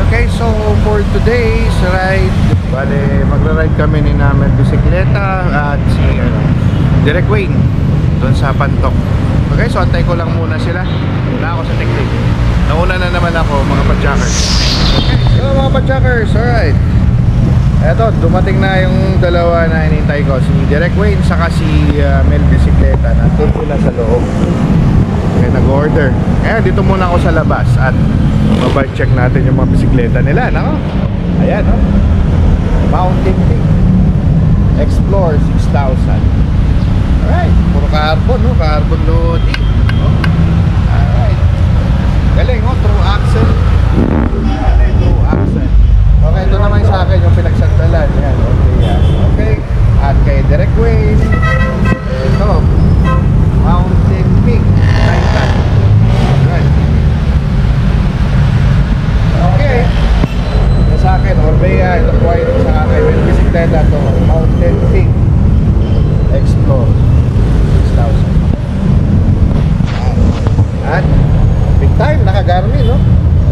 Okay, so for today's ride, bale magra-ride kami ni Mel Bisikleta at si Direk Wayne doon sa Pantok. Okay, so antay ko lang muna sila. Wala ako sa technique. Nauna na naman ako, mga padjackers. Okay, so mga padjackers, alright. Eto, dumating na yung dalawa na hinintay ko, si Direk Wayne saka si Mel Bisikleta. Nandun sila sa loob. Okay, nag-order. Ngayon, dito muna ako sa labas at mabike check natin yung mga bisikleta nila, no? Ayan, no? Mountain Peak Explore 6,000. Alright, puro carbon, no? Carbon loading. Alright. Galing, no? True axle. True axle. Okay, ito naman sa akin yung pinagsandalan. Yan, okay, yan. Okay. At kay Direk Wayne, ito, Mountain Peak Titan. Alright. Okay. Ito sa akin, Orbea, ito po ay sa akin. May bisikleta ito, Mountain Peak Explore 6,000. At big time, naka-Garmin, no?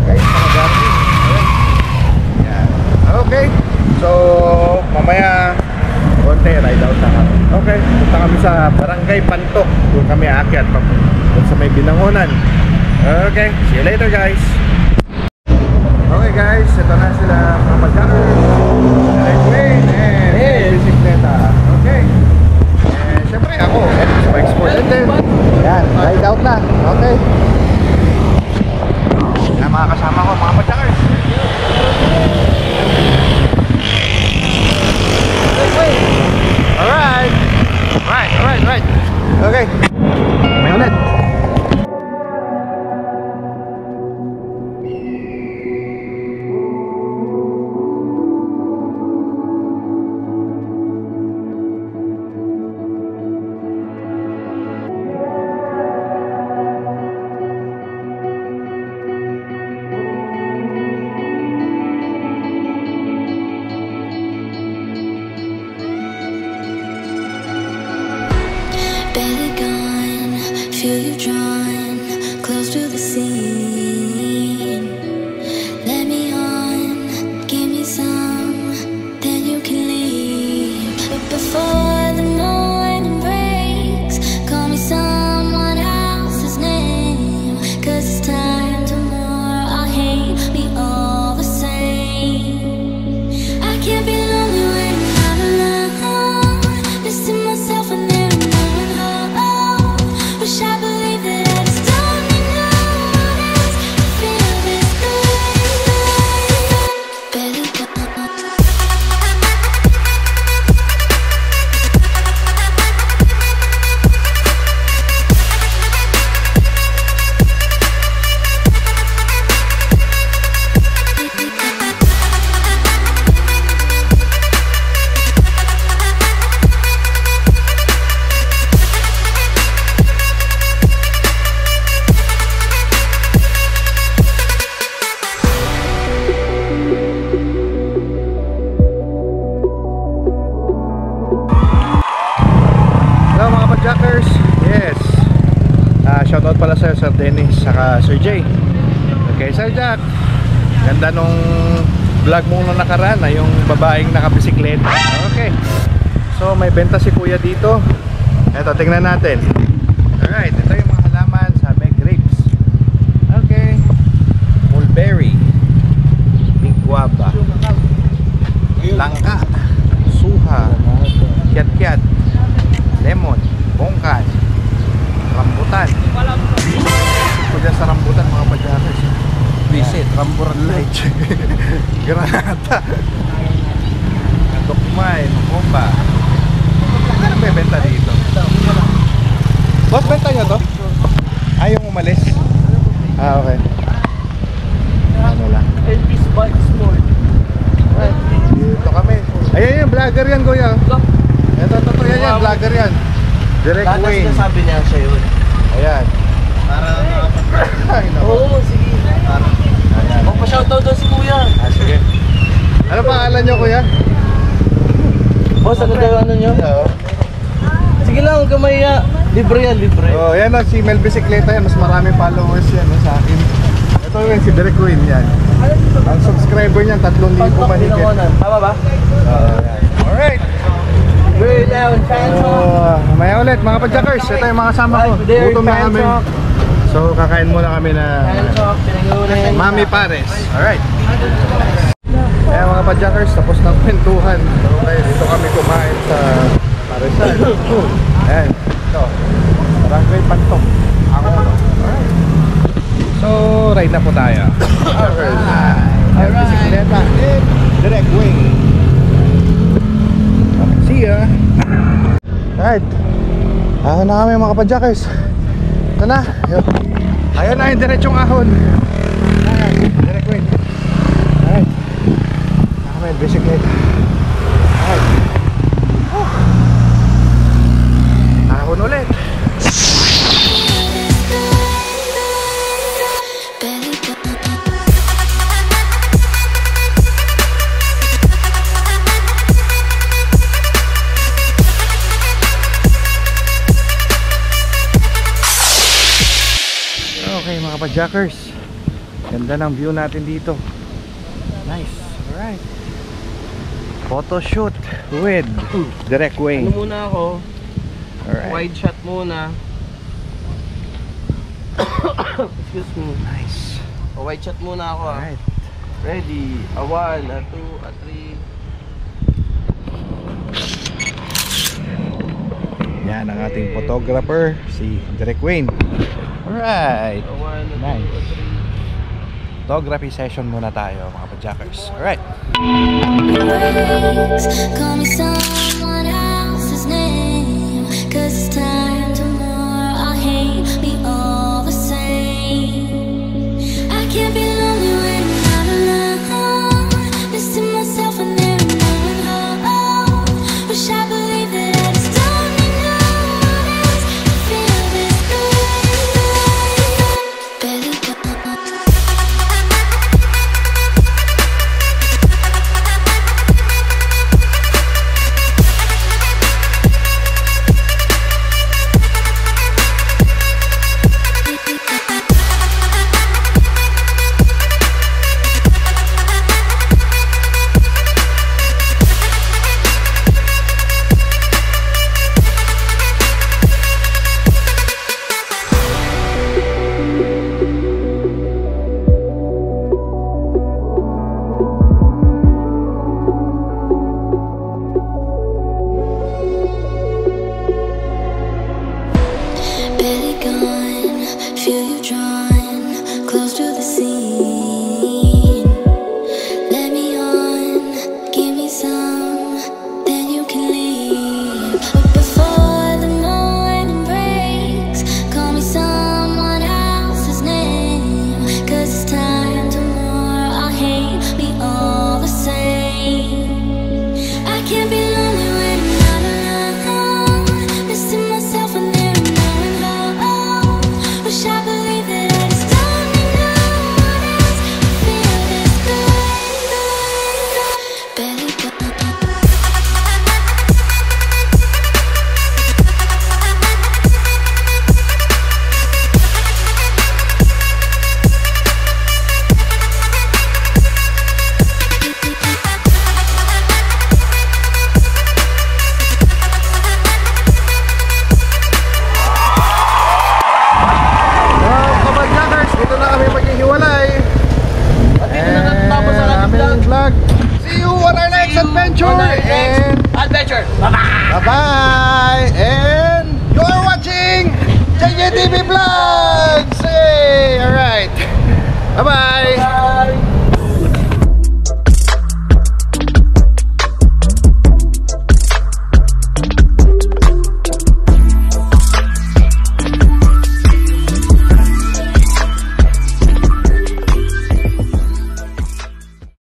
Okay, naka-Garmin. Yan. Okay. So, mamaya konti, ride out na kami. Okay, punta kami sa Barangay Pantok. Doon kami aakyat doon sa may Binangonan. Okay, see you later guys. Okay guys, ito na sila mga padjackers. Direk Wayne and bisikleta. Okay. Siyempre ako, sa bike sport. And then, yan, ride out na. Okay. Yan mga kasama ko, mga padjackers. Alright. Right. Okay. May ulit. Feel you drawn close to the scene. Let me on, give me some, then you can leave. But before the morning breaks, call me someone else's name. 'Cause it's time tomorrow, I'll hate me all the same. I can't be lonely when I'm alone, missing myself when there ain't no one home. Wish I believe that I just don't need no one else to feel this way. Barely gone. Hello mga padjackers. Yes. Shoutout pala sa'yo Sir Dennis saka Sir Jay. Okay Sir Jack, ganda nung vlog mo nung nakaraan na yung babaeng nakabisikleta. Okay. So may benta si kuya dito. Eto, tingnan natin. Alright, ito yung mga halaman sa may grapes. Okay. Mulberry, big guava, langka, suha, kiat-kiat, lemon, bongkan, rambutan. Ito dyan sa rambutan mga padjackers. Visit, rambutan light. Granata, dokmay, bomba. Ano ba benta dito? Boss, benta nyo to? Ayaw umalis? Ah, okay. Ano lang? Elvis Bike Sport. Right. Dito kami. Ayan yung vlogger yan kuya. Ito, totoo yan, vlogger yan. Direk Wayne. Danas na sabi niya siya yun. Ayan. Para Ay, naku. oo, sige. Ayan. Pa-shoutout daw si kuya. Ah, sige. Ano pangalan nyo kuya? boss, ang ganda yung ano nyo. Sige lang, huwag ka mahiya. Libre yan, libre. Oh, yan o, si Mel Bicicleta yan. Mas maraming followers yan no, sa akin. Ito yun, si Derek Wayne yan. Ang subscriber niyan, 3,000 Pagtok mahigit. pinangonan. Tama ba? Alright. Way down, Maya ulit mga padjakers. Ito yung mga kasama ko. Gutom na kami. So kakain muna kami na Mami Pares. Alright. Ayan mga padjakers, tapos ng kwentuhan. So okay, dito kami kumain sa Paresan. Ayan, ito. Barangay Pantok. Ako. Alright. So ride na po tayo. Alright. Bisikleta and Direct Wayne. See ya. Alright. Ahon na kami mga kapadjakers. Ito na. Ayun na yung diretsong ahon. Alright. Direct Wayne. Alright. Kami bisikleta. Alright. Ahon ulit. Okay mga pa-jackers, ganda ng view natin dito. Nice. Alright. Photo shoot with Direct Wayne. Ano muna ako? Alright. Wide shot muna. Excuse me. Nice. Wide shot muna ako. Alright. Ready. A 1, a 2, a 3. Yan ang ating photographer, si Direct Wayne. Alright. A 1, a 2, Nice. a 3. Photography session muna tayo mga pa-jackers. Alright. Call me someone else's name, 'cause it's time tomorrow. I hate me all the same. I can't be lonely when I'm not alone. Missing myself and there ain't no one home. Wish I believed that I just don't need no one else. I feel this way. Barely got barely gone, feel you drawn close to the scene. Let me on, give me some, then you can leave. But before the morning breaks, call me someone else's name, 'cause it's time tomorrow. I hate me all